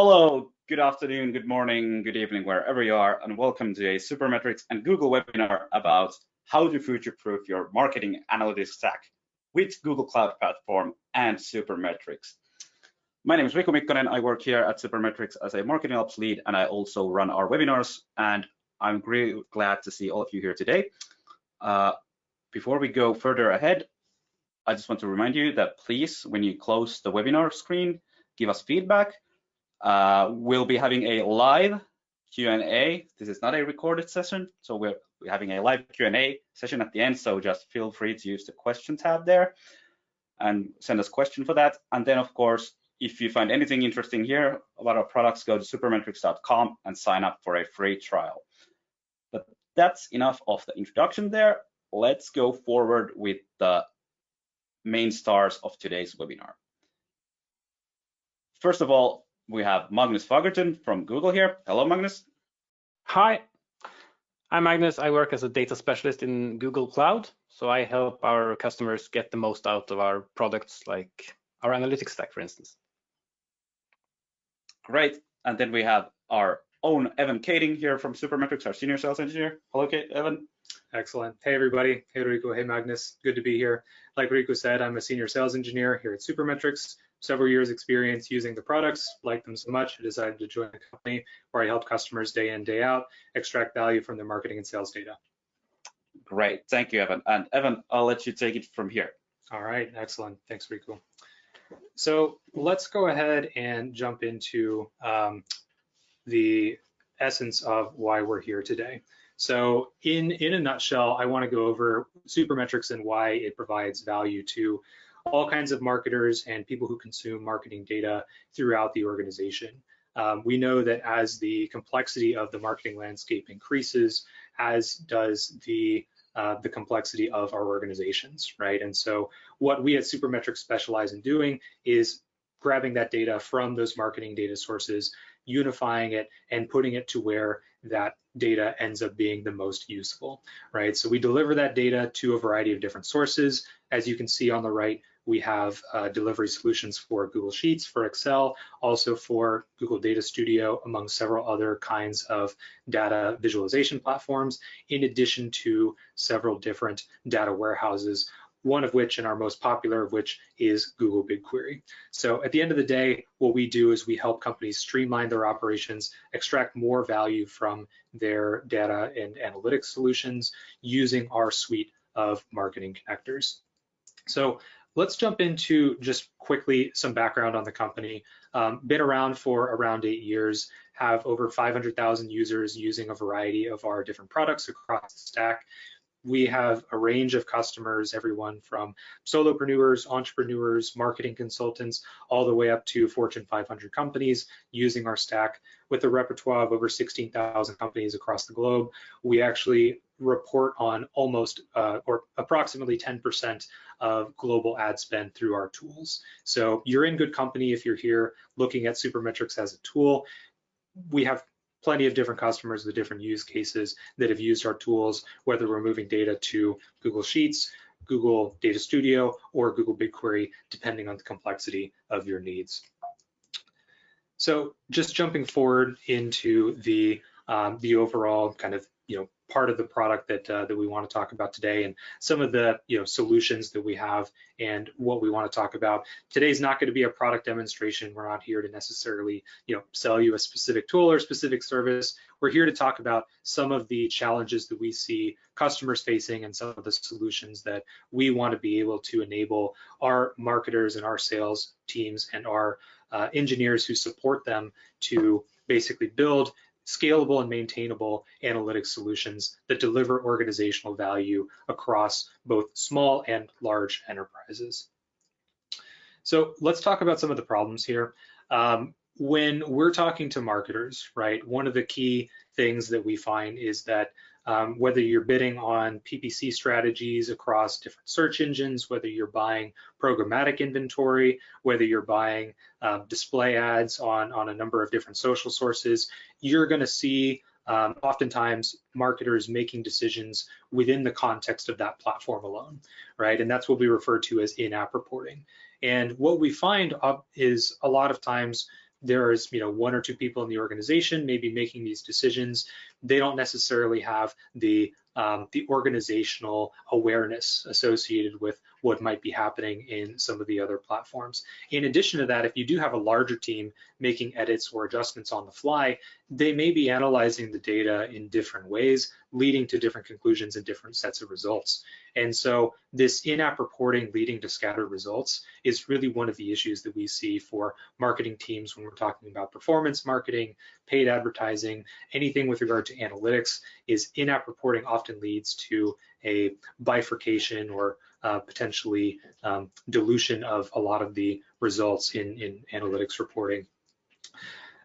Hello, good afternoon, good morning, good evening, wherever you are, and welcome to a Supermetrics and Google webinar about how to future-proof your marketing analytics stack with Google Cloud Platform and Supermetrics. My name is Riku Mikkonen. I work here at Supermetrics as a marketing ops lead, and I also run our webinars, and I'm really glad to see all of you here today. Before we go further ahead, I just want to remind you that please, when you close the webinar screen, give us feedback. We'll be having a live Q&A. This is not a recorded session, so we're having a live Q&A session at the end, so just feel free to use the question tab there and send us a question for that. And then, of course, if you find anything interesting here about our products, go to supermetrics.com and sign up for a free trial. But that's enough of the introduction there. Let's go forward with the main stars of today's webinar. First of all, we have Magnus Fagerton from Google here. Hello, Magnus. Hi, I'm Magnus. I work as a data specialist in Google Cloud. So I help our customers get the most out of our products, like our analytics stack, for instance. Great. And then we have our own Evan Kading here from Supermetrics, our senior sales engineer. Hello, Evan. Excellent. Hey, everybody. Hey, Riku. Hey, Magnus. Good to be here. Like Riku said, I'm a senior sales engineer here at Supermetrics. Several years experience using the products, liked them so much, I decided to join a company where I help customers day in, day out, extract value from their marketing and sales data. Great. Thank you, Evan. And Evan, I'll let you take it from here. All right. Excellent. Thanks, Riku. So let's go ahead and jump into the essence of why we're here today. So in a nutshell, I want to go over Supermetrics and why it provides value to all kinds of marketers and people who consume marketing data throughout the organization. We know that as the complexity of the marketing landscape increases, as does the complexity of our organizations, right? And so what we at Supermetrics specialize in doing is grabbing that data from those marketing data sources, unifying it, and putting it to where that data ends up being the most useful, right? So we deliver that data to a variety of different sources. As you can see on the right, we have delivery solutions for Google Sheets, for Excel, also for Google Data Studio, among several other kinds of data visualization platforms, in addition to several different data warehouses, one of which, and our most popular of which, is Google BigQuery. So at the end of the day, what we do is we help companies streamline their operations, extract more value from their data and analytics solutions using our suite of marketing connectors. So let's jump into just quickly some background on the company. Been around for around 8 years, have over 500,000 users using a variety of our different products across the stack. We have a range of customers, everyone from solopreneurs, entrepreneurs, marketing consultants, all the way up to Fortune 500 companies using our stack. With a repertoire of over 16,000 companies across the globe, we actually report on almost or approximately 10% of global ad spend through our tools. So you're in good company if you're here looking at Supermetrics as a tool. We have plenty of different customers with different use cases that have used our tools, whether we're moving data to Google Sheets, Google Data Studio, or Google BigQuery, depending on the complexity of your needs. So just jumping forward into the overall kind of part of the product that we want to talk about today, and some of the solutions that we have and what we want to talk about. Today's not going to be a product demonstration. We're not here to necessarily sell you a specific tool or specific service. We're here to talk about some of the challenges that we see customers facing and some of the solutions that we want to be able to enable our marketers and our sales teams and our engineers who support them to basically build scalable and maintainable analytics solutions that deliver organizational value across both small and large enterprises. So let's talk about some of the problems here. When we're talking to marketers, right, one of the key things that we find is that whether you're bidding on PPC strategies across different search engines, whether you're buying programmatic inventory, whether you're buying display ads on a number of different social sources, you're going to see oftentimes marketers making decisions within the context of that platform alone, right? And that's what we refer to as in-app reporting. And what we find is a lot of times there's one or two people in the organization maybe making these decisions, they don't necessarily have the organizational awareness associated with what might be happening in some of the other platforms. In addition to that, if you do have a larger team making edits or adjustments on the fly, they may be analyzing the data in different ways, leading to different conclusions and different sets of results. And so this in-app reporting leading to scattered results is really one of the issues that we see for marketing teams when we're talking about performance marketing, paid advertising, anything with regard to analytics. Is in-app reporting often leads to a bifurcation or potentially dilution of a lot of the results in analytics reporting.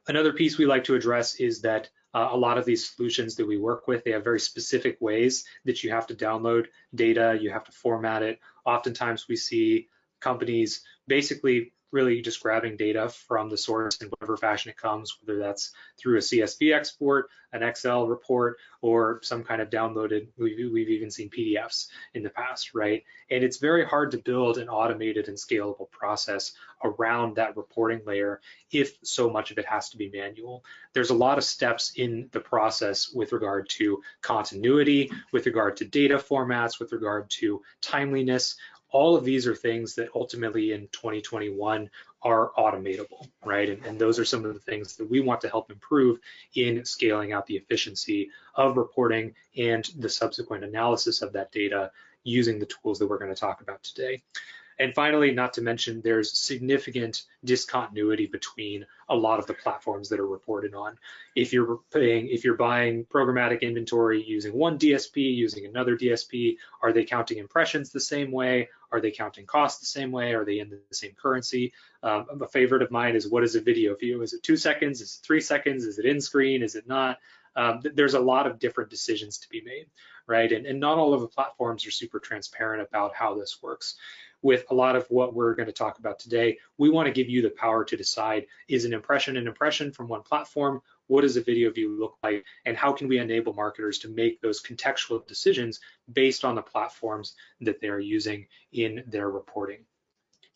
Another piece we like to address is that a lot of these solutions that we work with, they have very specific ways that you have to download data, you have to format it. Oftentimes we see companies basically really just grabbing data from the source in whatever fashion it comes, whether that's through a CSV export, an Excel report, or some kind of downloaded, we've even seen PDFs in the past, right? And it's very hard to build an automated and scalable process around that reporting layer if so much of it has to be manual. There's a lot of steps in the process with regard to continuity, with regard to data formats, with regard to timeliness. All of these are things that ultimately in 2021 are automatable, right? And those are some of the things that we want to help improve in scaling out the efficiency of reporting and the subsequent analysis of that data using the tools that we're going to talk about today. And finally, not to mention, there's significant discontinuity between a lot of the platforms that are reported on. If you're buying programmatic inventory using one DSP, using another DSP, are they counting impressions the same way? Are they counting costs the same way? Are they in the same currency? A favorite of mine is, what is a video view? Is it 2 seconds? Is it 3 seconds? Is it in screen? Is it not? There's a lot of different decisions to be made, right? And not all of the platforms are super transparent about how this works. With a lot of what we're going to talk about today, we want to give you the power to decide, is an impression from one platform? What does a video view look like? And how can we enable marketers to make those contextual decisions based on the platforms that they're using in their reporting?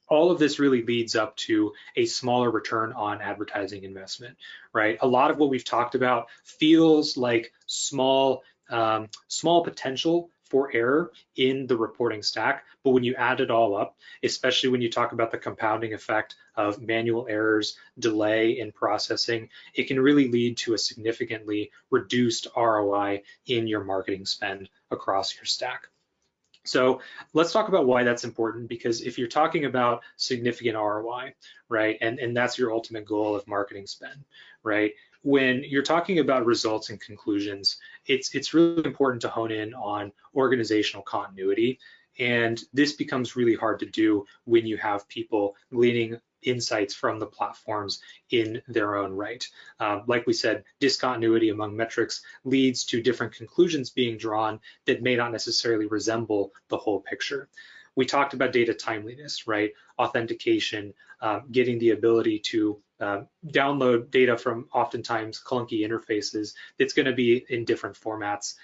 All of this really leads up to a smaller return on advertising investment, right? A lot of what we've talked about feels like small potential for error in the reporting stack, but when you add it all up, especially when you talk about the compounding effect of manual errors, delay in processing, it can really lead to a significantly reduced ROI in your marketing spend across your stack. So let's talk about why that's important, because if you're talking about significant ROI, right, and that's your ultimate goal of marketing spend, right, when you're talking about results and conclusions, it's really important to hone in on organizational continuity. And this becomes really hard to do when you have people gleaning insights from the platforms in their own right. Like we said, discontinuity among metrics leads to different conclusions being drawn that may not necessarily resemble the whole picture. We talked about data timeliness, right? Authentication, getting the ability to download data from oftentimes clunky interfaces that's going to be in different formats.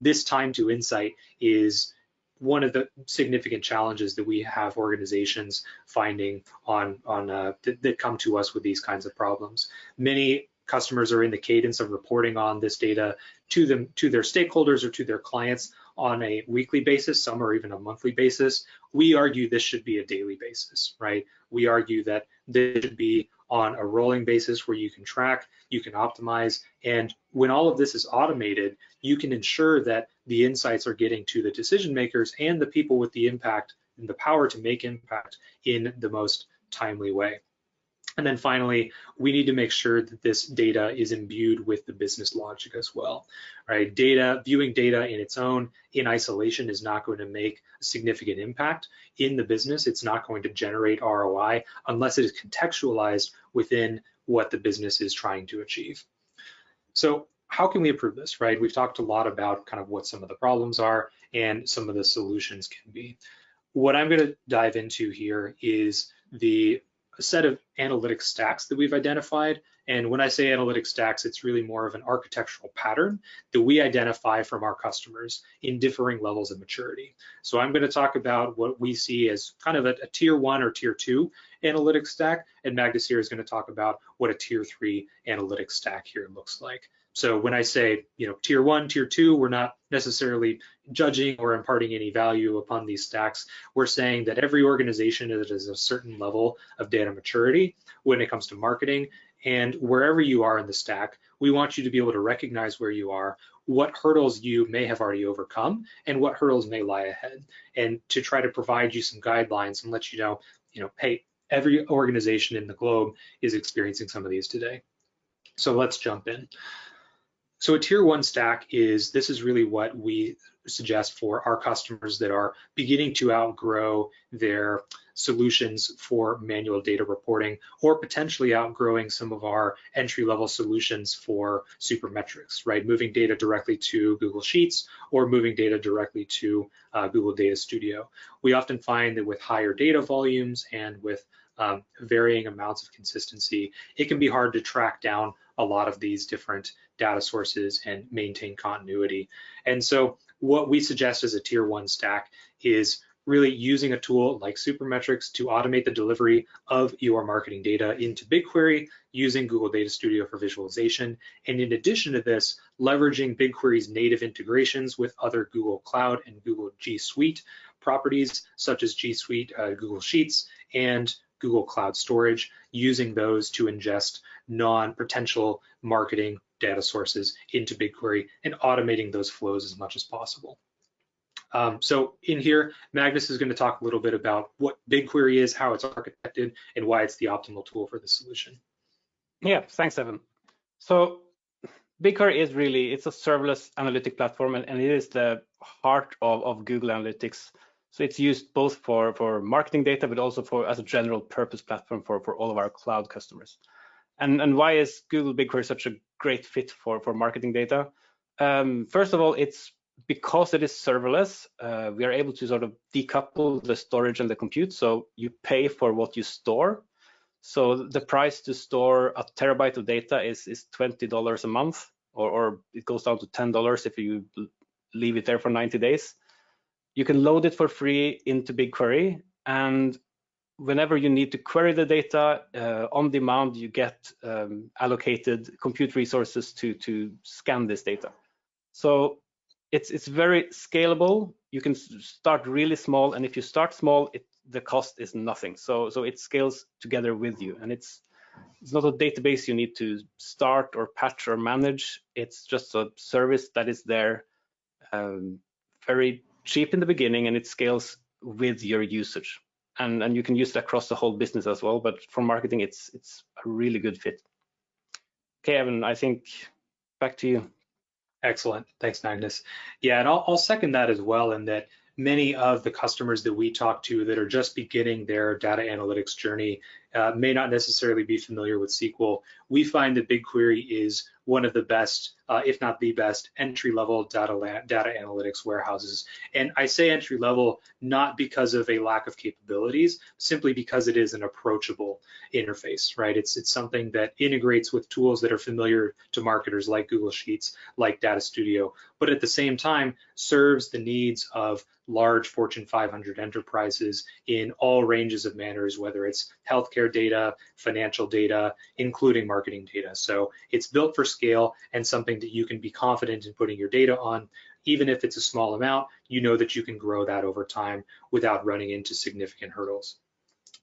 This time to insight is one of the significant challenges that we have organizations finding that come to us with these kinds of problems. Many customers are in the cadence of reporting on this data to their stakeholders or to their clients on a weekly basis, some are even a monthly basis. We argue this should be a daily basis, right? We argue that this should be on a rolling basis where you can track, you can optimize, and when all of this is automated, you can ensure that the insights are getting to the decision makers and the people with the impact and the power to make impact in the most timely way. And then finally, we need to make sure that this data is imbued with the business logic as well, right? Viewing data in its own, in isolation, is not going to make a significant impact in the business. It's not going to generate ROI unless it is contextualized within what the business is trying to achieve. So how can we improve this, right? We've talked a lot about kind of what some of the problems are and some of the solutions can be. What I'm going to dive into here is the set of analytics stacks that we've identified. And when I say analytics stacks, it's really more of an architectural pattern that we identify from our customers in differing levels of maturity. So I'm going to talk about what we see as kind of a tier 1 or tier 2 analytics stack, and Magnus here is going to talk about what a tier 3 analytics stack here looks like. So when I say, tier 1, tier 2, we're not necessarily judging or imparting any value upon these stacks. We're saying that every organization is a certain level of data maturity when it comes to marketing, and wherever you are in the stack, we want you to be able to recognize where you are, what hurdles you may have already overcome, and what hurdles may lie ahead, and to try to provide you some guidelines and let you know, hey, every organization in the globe is experiencing some of these today. So let's jump in. So a tier 1 stack this is really what we suggest for our customers that are beginning to outgrow their solutions for manual data reporting, or potentially outgrowing some of our entry-level solutions for Supermetrics, right? Moving data directly to Google Sheets or moving data directly to Google Data Studio. We often find that with higher data volumes and with varying amounts of consistency, it can be hard to track down a lot of these different data sources and maintain continuity. And so what we suggest as a tier 1 stack is really using a tool like Supermetrics to automate the delivery of your marketing data into BigQuery using Google Data Studio for visualization. And in addition to this, leveraging BigQuery's native integrations with other Google Cloud and Google G Suite properties, such as G Suite, Google Sheets, and Google Cloud Storage, using those to ingest non-potential marketing data sources into BigQuery and automating those flows as much as possible. So in here, Magnus is going to talk a little bit about what BigQuery is, how it's architected, and why it's the optimal tool for the solution. Yeah, thanks, Evan. So BigQuery it's a serverless analytic platform, and it is the heart of Google Analytics. So it's used both for marketing data, but also as a general purpose platform for all of our cloud customers. And why is Google BigQuery such a great fit for marketing data? First of all, it's because it is serverless, we are able to sort of decouple the storage and the compute. So you pay for what you store. So the price to store a terabyte of data is $20 a month, or it goes down to $10 if you leave it there for 90 days. You can load it for free into BigQuery, and whenever you need to query the data on demand, you get allocated compute resources to scan this data. So it's very scalable. You can start really small, and if you start small, the cost is nothing. So it scales together with you, and it's not a database you need to start or patch or manage. It's just a service that is there, very cheap in the beginning, and it scales with your usage. And you can use it across the whole business as well, but for marketing, it's a really good fit. Okay, Evan, I think back to you. Excellent, thanks, Magnus. Yeah, and I'll second that as well, in that many of the customers that we talk to that are just beginning their data analytics journey may not necessarily be familiar with SQL. We find that BigQuery is one of the best, if not the best, entry-level data analytics warehouses. And I say entry-level not because of a lack of capabilities, simply because it is an approachable interface, right? It's something that integrates with tools that are familiar to marketers like Google Sheets, like Data Studio, but at the same time serves the needs of large Fortune 500 enterprises in all ranges of manners, whether it's healthcare data, financial data, including marketing data. So it's built for scale and something that you can be confident in putting your data on. Even if it's a small amount, you know that you can grow that over time without running into significant hurdles.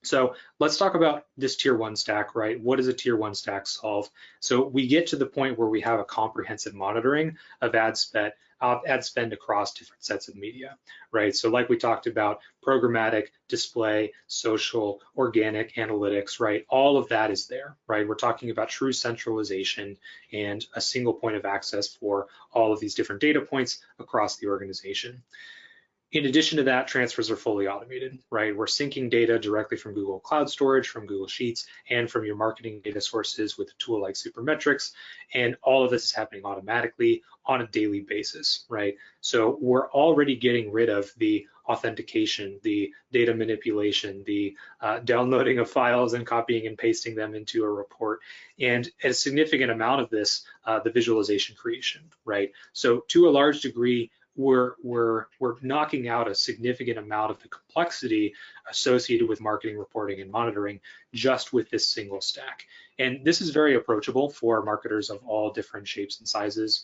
So let's talk about this tier 1 stack, right? What does a tier 1 stack solve? So we get to the point where we have a comprehensive monitoring of ad spend across different sets of media, right? So like we talked about, programmatic, display, social, organic, analytics, right? All of that is there, right? We're talking about true centralization and a single point of access for all of these different data points across the organization. In addition to that, transfers are fully automated, right? We're syncing data directly from Google Cloud Storage, from Google Sheets, and from your marketing data sources with a tool like Supermetrics. And all of this is happening automatically on a daily basis, right? So we're already getting rid of the authentication, the data manipulation, the downloading of files and copying and pasting them into a report, and a significant amount of this, the visualization creation, right? So to a large degree, we're knocking out a significant amount of the complexity associated with marketing, reporting, and monitoring just with this single stack. And this is very approachable for marketers of all different shapes and sizes.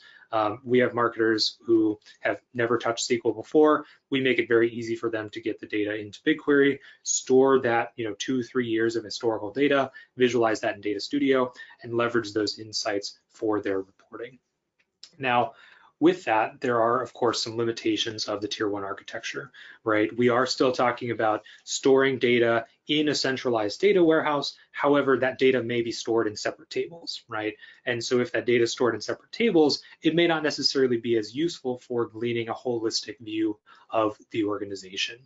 We have marketers who have never touched SQL before. We make it very easy for them to get the data into BigQuery, store that 2-3 years of historical data, visualize that in Data Studio, and leverage those insights for their reporting. Now, with that, there are, of course, some limitations of the Tier 1 architecture, right? We are still talking about storing data in a centralized data warehouse. However, that data may be stored in separate tables, right? And so if that data is stored in separate tables, it may not necessarily be as useful for gleaning a holistic view of the organization.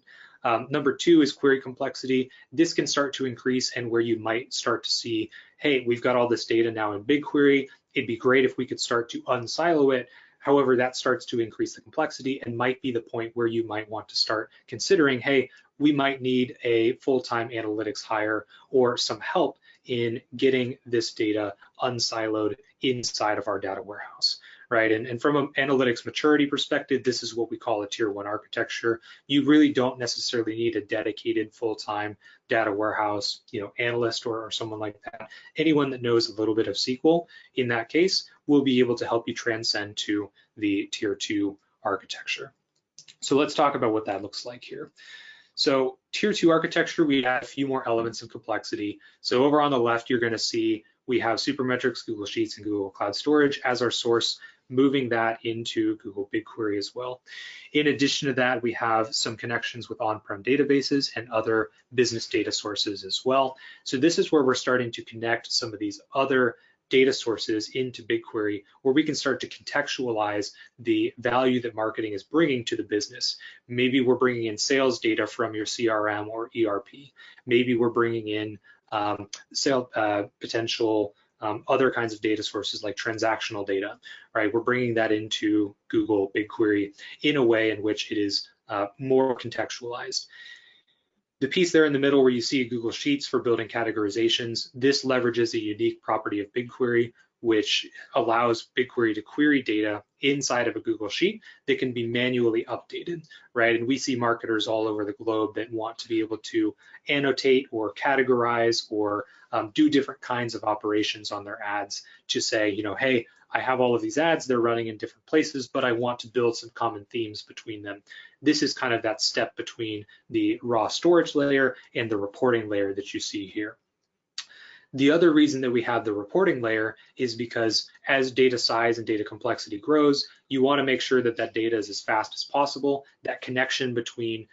Number 2 is query complexity. This can start to increase, and where you might start to see, hey, we've got all this data now in BigQuery. It'd be great if we could start to unsilo it. However, that starts to increase the complexity and might be the point where you might want to start considering, hey, we might need a full-time analytics hire or some help in getting this data unsiloed inside of our data warehouse, right? And from an analytics maturity perspective, this is what we call a Tier 1 architecture. You really don't necessarily need a dedicated full-time data warehouse, analyst or someone like that. Anyone that knows a little bit of SQL in that case will be able to help you transcend to the Tier 2 architecture. So let's talk about what that looks like here. So Tier 2 architecture, we add a few more elements of complexity. So over on the left, you're going to see we have Supermetrics, Google Sheets, and Google Cloud Storage as our source, moving that into Google BigQuery as well. In addition to that, we have some connections with on-prem databases and other business data sources as well. So this is where we're starting to connect some of these other data sources into BigQuery, where we can start to contextualize the value that marketing is bringing to the business. Maybe we're bringing in sales data from your CRM or ERP. Maybe we're bringing in potential other kinds of data sources like transactional data, right? We're bringing that into Google BigQuery in a way in which it is more contextualized. The piece there in the middle where you see Google Sheets for building categorizations, this leverages a unique property of BigQuery, which allows BigQuery to query data inside of a Google Sheet that can be manually updated, right? And we see marketers all over the globe that want to be able to annotate or categorize or do different kinds of operations on their ads to say, hey, I have all of these ads, they're running in different places, but I want to build some common themes between them. This is kind of that step between the raw storage layer and the reporting layer that you see here. The other reason that we have the reporting layer is because as data size and data complexity grows, you want to make sure that that data is as fast as possible. That connection between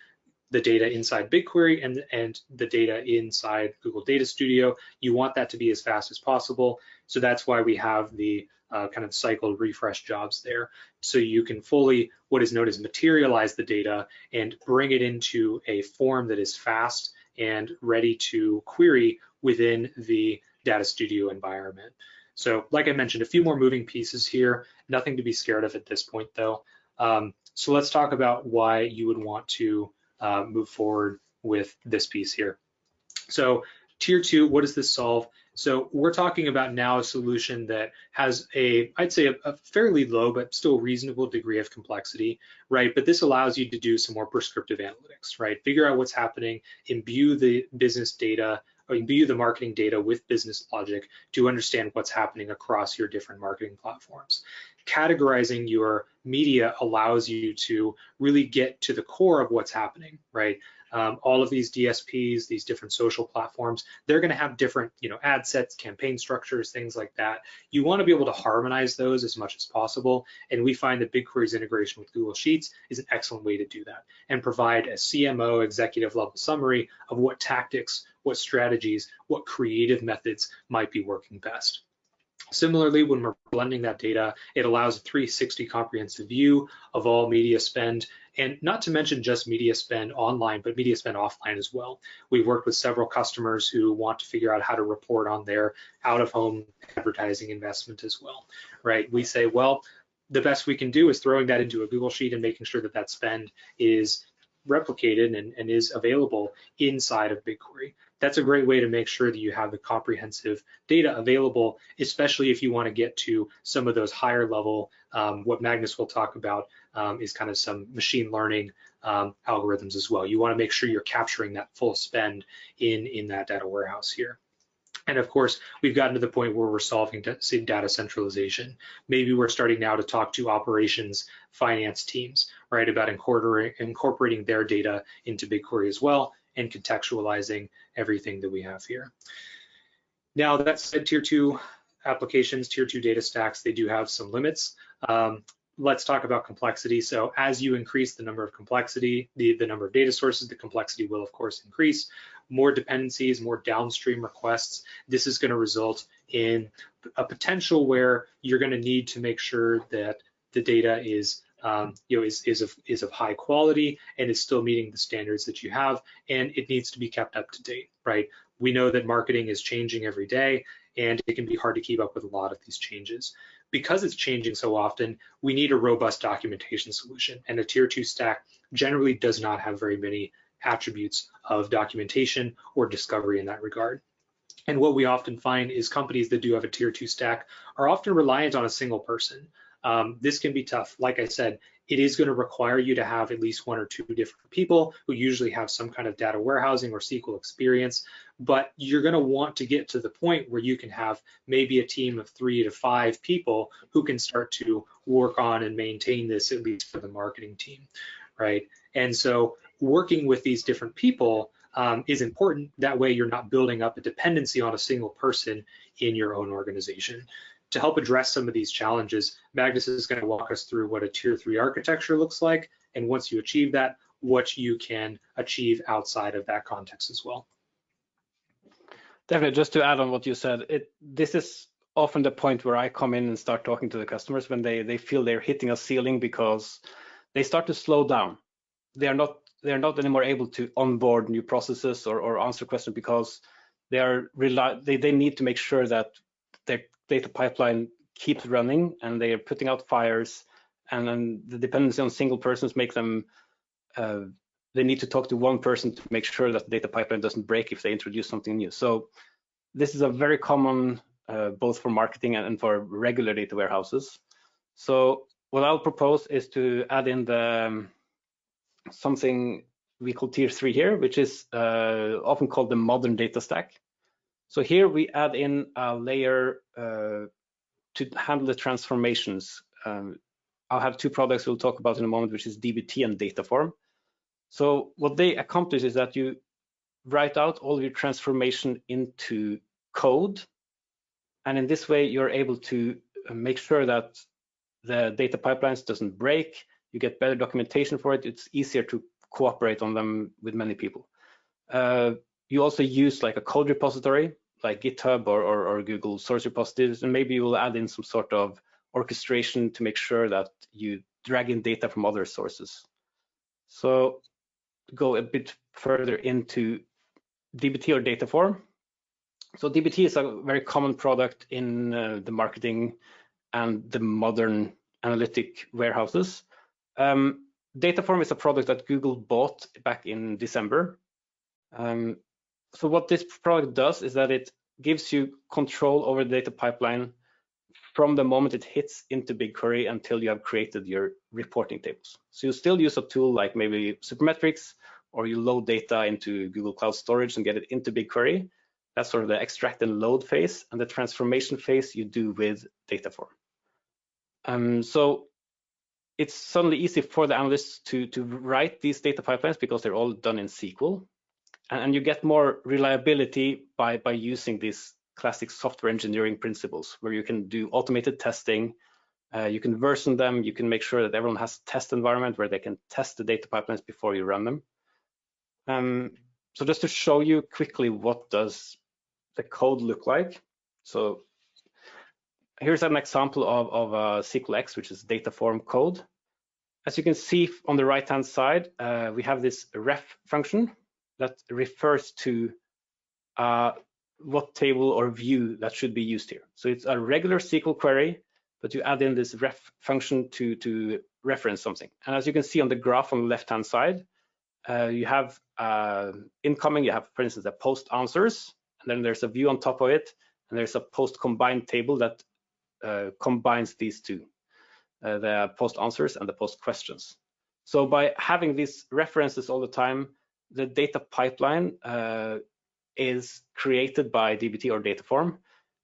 the data inside BigQuery and the data inside Google Data Studio, you want that to be as fast as possible. So that's why we have the kind of cycled refresh jobs there. So you can fully, what is known as materialize the data and bring it into a form that is fast and ready to query within the Data Studio environment. So like I mentioned, a few more moving pieces here, nothing to be scared of at this point though. So let's talk about why you would want to move forward with this piece here. So Tier 2, what does this solve? So we're talking about now a solution that has I'd say a fairly low but still reasonable degree of complexity, right? But this allows you to do some more prescriptive analytics, right? Figure out what's happening, imbue the business data, or imbue the marketing data with business logic to understand what's happening across your different marketing platforms. Categorizing your media allows you to really get to the core of what's happening, right? All of these DSPs, these different social platforms, they're going to have different, ad sets, campaign structures, things like that. You want to be able to harmonize those as much as possible. And we find that BigQuery's integration with Google Sheets is an excellent way to do that and provide a CMO executive level summary of what tactics, what strategies, what creative methods might be working best. Similarly, when we're blending that data, it allows a 360 comprehensive view of all media spend, and not to mention just media spend online, but media spend offline as well. We've worked with several customers who want to figure out how to report on their out-of-home advertising investment as well, right? We say, well, the best we can do is throwing that into a Google Sheet and making sure that that spend is replicated and is available inside of BigQuery. That's a great way to make sure that you have the comprehensive data available, especially if you want to get to some of those higher level, what Magnus will talk about is kind of some machine learning algorithms as well. You want to make sure you're capturing that full spend in that data warehouse here. And of course, we've gotten to the point where we're solving data centralization. Maybe we're starting now to talk to operations finance teams, right, about incorporating their data into BigQuery as well and contextualizing everything that we have here. Now, that said, tier 2 applications, tier 2 data stacks, they do have some limits. Let's talk about complexity. So as you increase the number of complexity, the number of data sources, the complexity will of course increase. More dependencies, more downstream requests. This is going to result in a potential where you're going to need to make sure that the data is is of high quality and is still meeting the standards that you have, and it needs to be kept up to date, right? We know that marketing is changing every day, and it can be hard to keep up with a lot of these changes. Because it's changing so often, we need a robust documentation solution, and a tier 2 stack generally does not have very many attributes of documentation or discovery in that regard. And what we often find is companies that do have a tier 2 stack are often reliant on a single person. This can be tough. Like I said, it is going to require you to have at least 1 or 2 different people who usually have some kind of data warehousing or SQL experience, but you're going to want to get to the point where you can have maybe a team of 3 to 5 people who can start to work on and maintain this, at least for the marketing team, right? And so working with these different people is important. That way you're not building up a dependency on a single person in your own organization. To help address some of these challenges, Magnus is going to walk us through what a tier 3 architecture looks like, and once you achieve that, what you can achieve outside of that context as well. Definitely, just to add on what you said, this is often the point where I come in and start talking to the customers when they feel they're hitting a ceiling because they start to slow down. They're not anymore able to onboard new processes or answer questions because they need to make sure that their data pipeline keeps running and they are putting out fires, and then the dependency on single persons make them they need to talk to one person to make sure that the data pipeline doesn't break if they introduce something new. So this is a very common both for marketing and for regular data warehouses. So what I'll propose is to add in something we call tier 3 here, which is often called the modern data stack. So here we add in a layer to handle the transformations. I'll have 2 products we'll talk about in a moment, which is dbt and Dataform. So what they accomplish is that you write out all your transformation into code, and in this way you're able to make sure that the data pipelines doesn't break. You get better documentation for it. It's easier to cooperate on them with many people. You also use like a code repository like GitHub or Google source repositories, and maybe you will add in some sort of orchestration to make sure that you drag in data from other sources. So go a bit further into dbt or Dataform. So dbt is a very common product in the marketing and the modern analytic warehouses. Dataform is a product that Google bought back in December. So what this product does is that it gives you control over the data pipeline from the moment it hits into BigQuery until you have created your reporting tables. So you still use a tool like maybe Supermetrics, or you load data into Google Cloud Storage and get it into BigQuery. That's sort of the extract and load phase, and the transformation phase you do with Dataform. So it's suddenly easy for the analysts to write these data pipelines because they're all done in SQL. And you get more reliability by using these classic software engineering principles, where you can do automated testing, you can version them, you can make sure that everyone has a test environment where they can test the data pipelines before you run them. So just to show you quickly what does the code look like. So here's an example of SQLX, which is data form code. As you can see on the right-hand side, we have this ref function that refers to what table or view that should be used here. So it's a regular SQL query, but you add in this ref function to reference something. And as you can see on the graph on the left-hand side, you have incoming, you have, for instance, a post answers, and then there's a view on top of it, and there's a post combined table that combines these two, the post answers and the post questions. So by having these references all the time, the data pipeline is created by dbt or data form,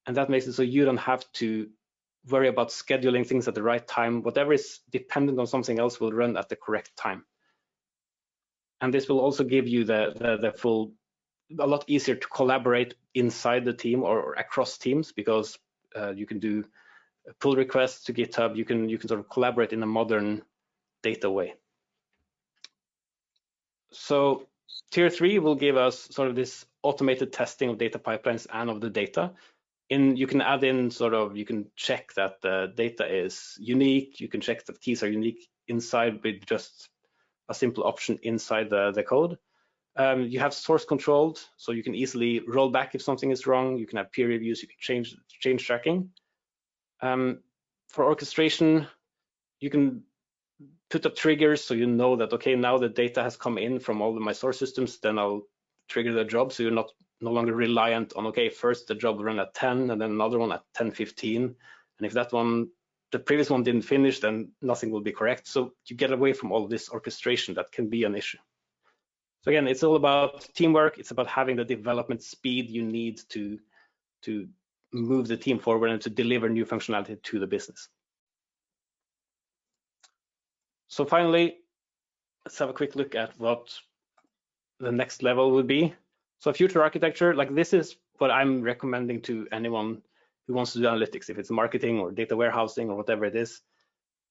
and that makes it so you don't have to worry about scheduling things at the right time. Whatever is dependent on something else will run at the correct time. And this will also give you the full, a lot easier to collaborate inside the team or across teams, because you can do pull requests to GitHub. You can sort of collaborate in a modern data way. So tier 3 will give us sort of this automated testing of data pipelines and of the data. You can add in sort of, you can check that the data is unique. You can check that keys are unique inside with just a simple option inside the code. You have source controlled, so you can easily roll back if something is wrong. You can have peer reviews. You can change tracking. For orchestration, you can put up triggers so you know that, okay, now the data has come in from all of my source systems, then I'll trigger the job, so you're no longer reliant on, okay, first the job will run at 10 and then another one at 10:15, and if that one, the previous one didn't finish, then nothing will be correct. So you get away from all of this orchestration that can be an issue. So again, it's all about teamwork. It's about having the development speed you need to move the team forward and to deliver new functionality to the business. So finally, let's have a quick look at what the next level would be. So future architecture, like this is what I'm recommending to anyone who wants to do analytics, if it's marketing or data warehousing or whatever it is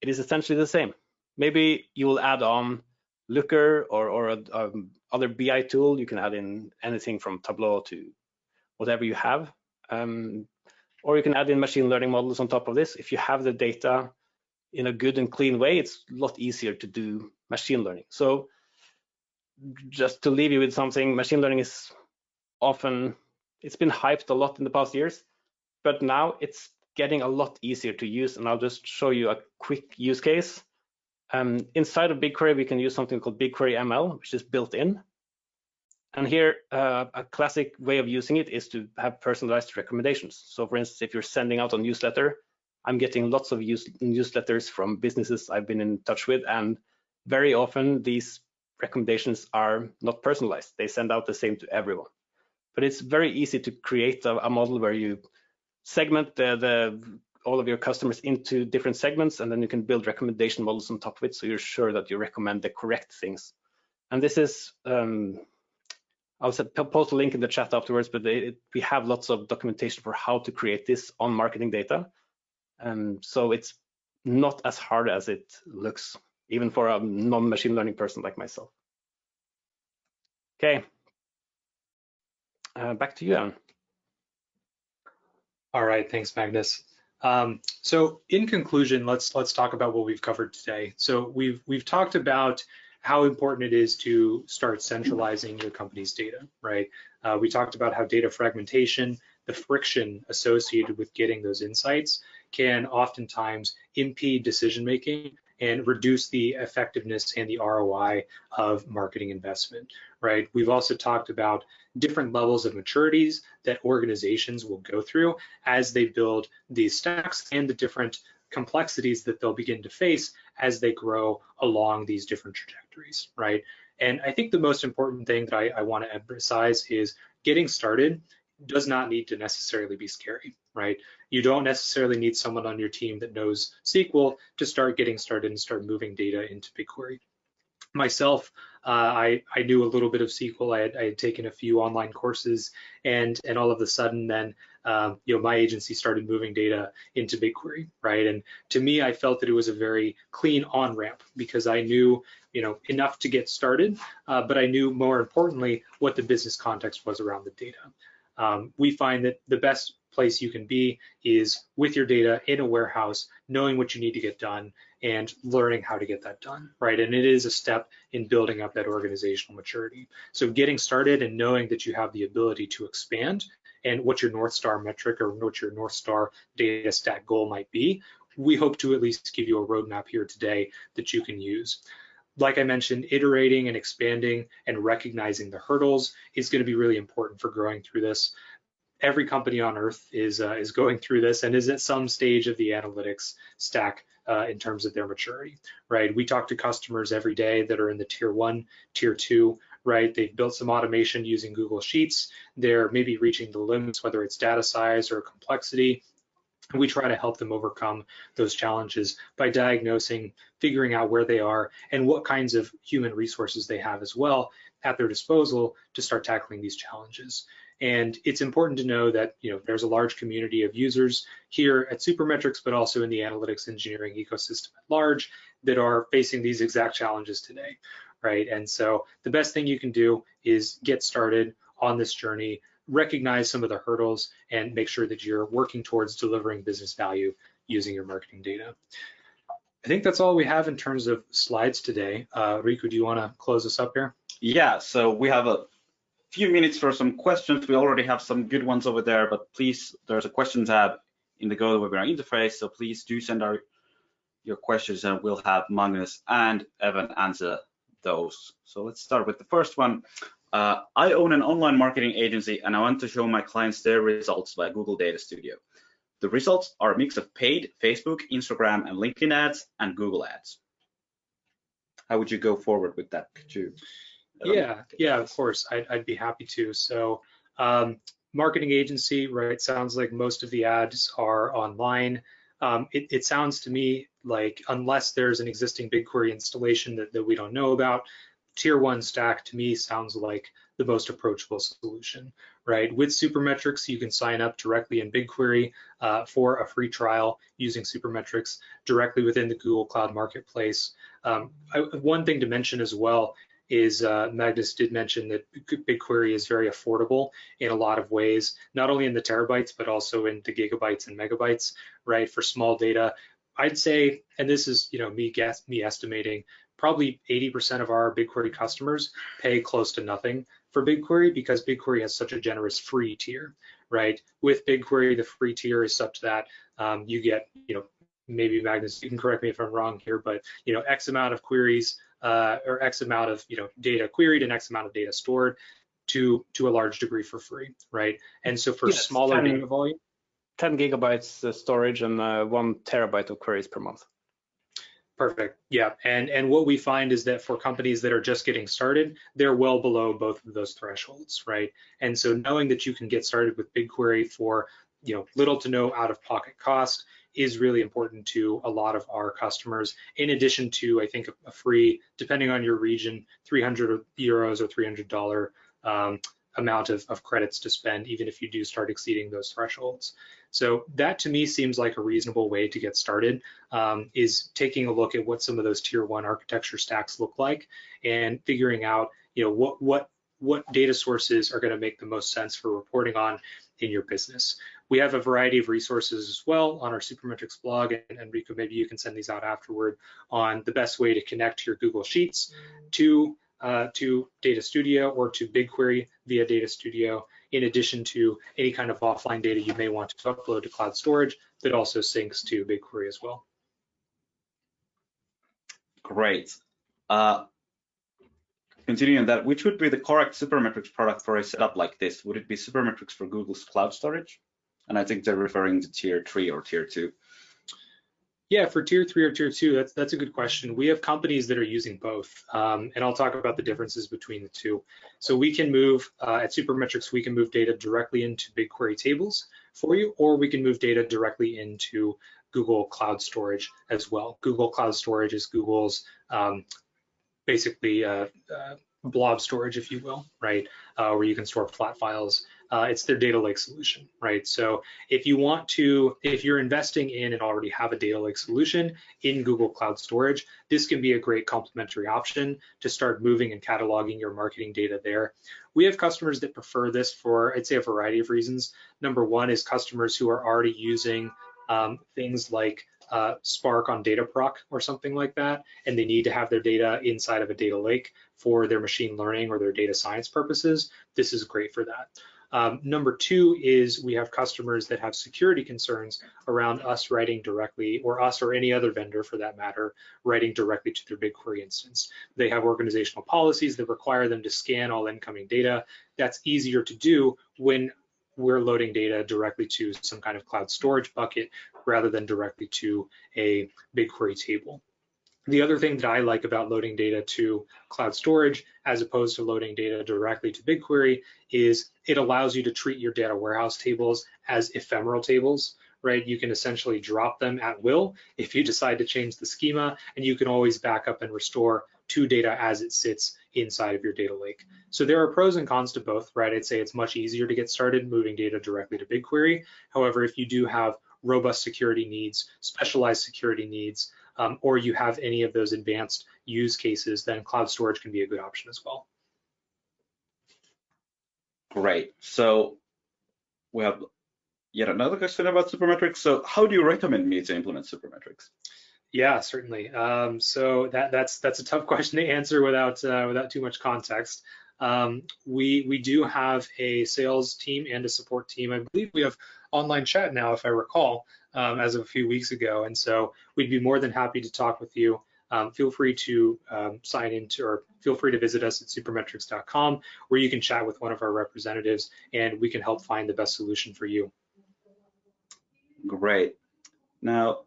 essentially the same. Maybe you will add on Looker or other BI tool. You can add in anything from Tableau to whatever you have. Or you can add in machine learning models on top of this. If you have the data in a good and clean way, it's a lot easier to do machine learning. So just to leave you with something, machine learning is often, it's been hyped a lot in the past years, but now it's getting a lot easier to use. And I'll just show you a quick use case. Inside of BigQuery, we can use something called BigQuery ML, which is built in. And here, a classic way of using it is to have personalized recommendations. So for instance, if you're sending out a newsletter, I'm getting lots of newsletters from businesses I've been in touch with, and very often these recommendations are not personalized. They send out the same to everyone. But it's very easy to create a model where you segment all of your customers into different segments, and then you can build recommendation models on top of it, so you're sure that you recommend the correct things. And this is, I'll post a link in the chat afterwards, but we have lots of documentation for how to create this on marketing data. So it's not as hard as it looks, even for a non-machine learning person like myself. Okay, back to you, Aaron. All right, thanks, Magnus. So in conclusion, let's talk about what we've covered today. So we've talked about how important it is to start centralizing your company's data, right? We talked about how data fragmentation, the friction associated with getting those insights, can oftentimes impede decision-making and reduce the effectiveness and the ROI of marketing investment, right? We've also talked about different levels of maturities that organizations will go through as they build these stacks and the different complexities that they'll begin to face as they grow along these different trajectories, right? And I think the most important thing that I want to emphasize is getting started does not need to necessarily be scary, right? You don't necessarily need someone on your team that knows SQL to start getting started and start moving data into BigQuery. Myself, I knew a little bit of SQL. I had taken a few online courses, and all of a sudden, then my agency started moving data into BigQuery, right? And to me, I felt that it was a very clean on-ramp because I knew enough to get started, but I knew more importantly what the business context was around the data. We find that the best place you can be is with your data in a warehouse, knowing what you need to get done and learning how to get that done, right? And it is a step in building up that organizational maturity. So getting started and knowing that you have the ability to expand and what your North Star metric or what your North Star data stack goal might be, we hope to at least give you a roadmap here today that you can use. Like I mentioned, iterating and expanding and recognizing the hurdles is going to be really important for growing through this. Every company on earth is going through this and is at some stage of the analytics stack in terms of their maturity, right? We talk to customers every day that are in the tier 1, tier 2, right? They've built some automation using Google Sheets. They're maybe reaching the limits, whether it's data size or complexity. We try to help them overcome those challenges by diagnosing, figuring out where they are, and what kinds of human resources they have as well at their disposal to start tackling these challenges. And it's important to know that there's a large community of users here at Supermetrics, but also in the analytics engineering ecosystem at large that are facing these exact challenges today, right? And so the best thing you can do is get started on this journey, recognize some of the hurdles, and make sure that you're working towards delivering business value using your marketing data. I think that's all we have in terms of slides today. Riku, do you want to close us up here? Yeah, so we have a few minutes for some questions. We already have some good ones over there, but please, there's a question tab in the GoToWebinar interface, so please do send your questions and we'll have Magnus and Evan answer those. So let's start with the first one. I own an online marketing agency and I want to show my clients their results via Google Data Studio. The results are a mix of paid Facebook, Instagram, and LinkedIn ads and Google ads. How would you go forward with that? Could you? Yeah, of course. I'd be happy to. So marketing agency, right? Sounds like most of the ads are online. It sounds to me like unless there's an existing BigQuery installation that we don't know about, tier 1 stack to me sounds like the most approachable solution, right? With Supermetrics, you can sign up directly in BigQuery for a free trial using Supermetrics directly within the Google Cloud Marketplace. One thing to mention as well is Magnus did mention that BigQuery is very affordable in a lot of ways, not only in the terabytes, but also in the gigabytes and megabytes, right? For small data, I'd say, and this is me estimating, probably 80% of our BigQuery customers pay close to nothing for BigQuery because BigQuery has such a generous free tier, right? With BigQuery, the free tier is such that you get, maybe Magnus, you can correct me if I'm wrong here, but X amount of queries or X amount of data queried and X amount of data stored to a large degree for free, right? And so for smaller data volume, 10 gigabytes storage and 1 terabyte of queries per month. Perfect. Yeah, and what we find is that for companies that are just getting started, they're well below both of those thresholds, right? And so knowing that you can get started with BigQuery for little to no out-of-pocket cost is really important to a lot of our customers. In addition to, I think, a free, depending on your region, 300 euros or $300 amount of credits to spend, even if you do start exceeding those thresholds. So that to me seems like a reasonable way to get started, is taking a look at what some of those tier 1 architecture stacks look like and figuring out what data sources are going to make the most sense for reporting on in your business. We have a variety of resources as well on our Supermetrics blog, and Riku, maybe you can send these out afterward on the best way to connect your Google Sheets to Data Studio or to BigQuery via Data Studio, in addition to any kind of offline data you may want to upload to cloud storage that also syncs to BigQuery as well. Great. Continuing that, which would be the correct Supermetrics product for a setup like this? Would it be Supermetrics for Google's cloud storage? And I think they're referring to tier 3 or tier 2. Yeah, for tier 3 or tier 2, that's a good question. We have companies that are using both, and I'll talk about the differences between the two. So we can move, at Supermetrics, we can move data directly into BigQuery tables for you, or we can move data directly into Google Cloud Storage as well. Google Cloud Storage is Google's basically blob storage, if you will, right, where you can store flat files. It's their data lake solution, right? So if you're investing in and already have a data lake solution in Google Cloud Storage, this can be a great complementary option to start moving and cataloging your marketing data there. we have customers that prefer this for, I'd say, a variety of reasons. Number one is customers who are already using things like Spark on Dataproc or something like that, and they need to have their data inside of a data lake for their machine learning or their data science purposes. This is great for that. Number two is we have customers that have security concerns around us writing directly, or us or any other vendor for that matter, writing directly to their BigQuery instance. They have organizational policies that require them to scan all incoming data. That's easier to do when we're loading data directly to some kind of cloud storage bucket rather than directly to a BigQuery table. The other thing that I like about loading data to cloud storage as opposed to loading data directly to BigQuery is it allows you to treat your data warehouse tables as ephemeral tables, right? You can essentially drop them at will if you decide to change the schema, and you can always back up and restore to data as it sits inside of your data lake. So there are pros and cons to both, right? I'd say it's much easier to get started moving data directly to BigQuery. However, if you do have robust security needs, specialized security needs, or you have any of those advanced use cases, then cloud storage can be a good option as well. Great. So we have yet another question about Supermetrics. So how do you recommend me to implement Supermetrics? Yeah, certainly. So that's a tough question to answer without too much context. We do have a sales team and a support team. I believe we have online chat now, if I recall, as of a few weeks ago. And so we'd be more than happy to talk with you. Feel free to sign into, or feel free to visit us at supermetrics.com, where you can chat with one of our representatives and we can help find the best solution for you. Great. Now,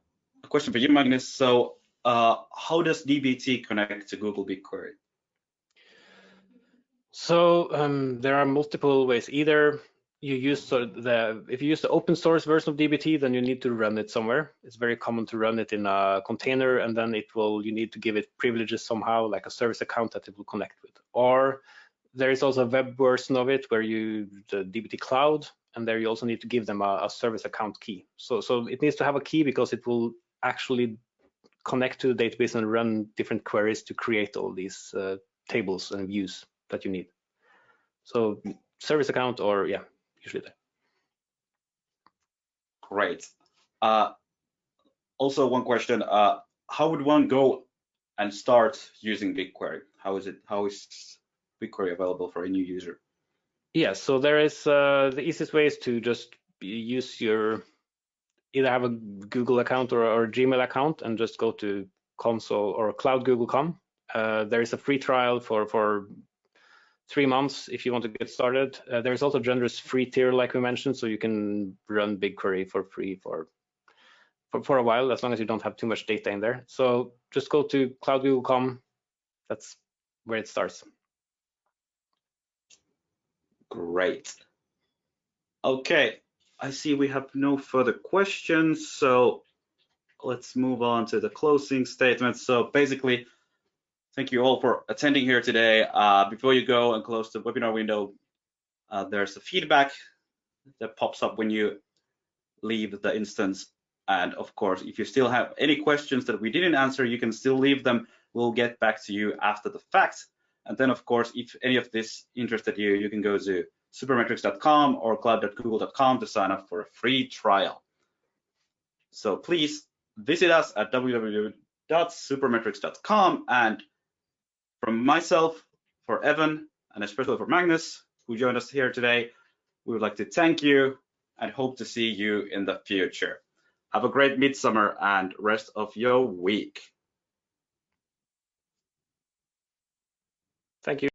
a question for you, Magnus. So how does DBT connect to Google BigQuery? So there are multiple ways. Either you use if you use the open source version of DBT, then you need to run it somewhere. It's very common to run it in a container, and then you need to give it privileges somehow, like a service account that it will connect with. Or there is also a web version of it where the DBT Cloud, and there you also need to give them a service account key. So it needs to have a key because it will actually connect to the database and run different queries to create all these tables and views that you need. So service account, or yeah, usually there. Great. Also one question, how would one go and start using BigQuery? How is BigQuery available for a new user? Yeah, so there is the easiest way is to just use either have a Google account or a Gmail account and just go to console or cloud google.com. There is a free trial for 3 months if you want to get started. There is also a generous free tier, like we mentioned, so you can run BigQuery for free for a while, as long as you don't have too much data in there. So just go to cloud.google.com. That's where it starts. Great. Okay, I see we have no further questions, so let's move on to the closing statement. So basically, thank you all for attending here today. Before you go and close the webinar window, there's a feedback that pops up when you leave the instance. And of course, if you still have any questions that we didn't answer, you can still leave them. We'll get back to you after the fact. And then, of course, if any of this interested you, you can go to supermetrics.com or cloud.google.com to sign up for a free trial. So please visit us at www.supermetrics.com. And from myself, for Evan, and especially for Magnus, who joined us here today, we would like to thank you and hope to see you in the future. Have a great midsummer and rest of your week. Thank you.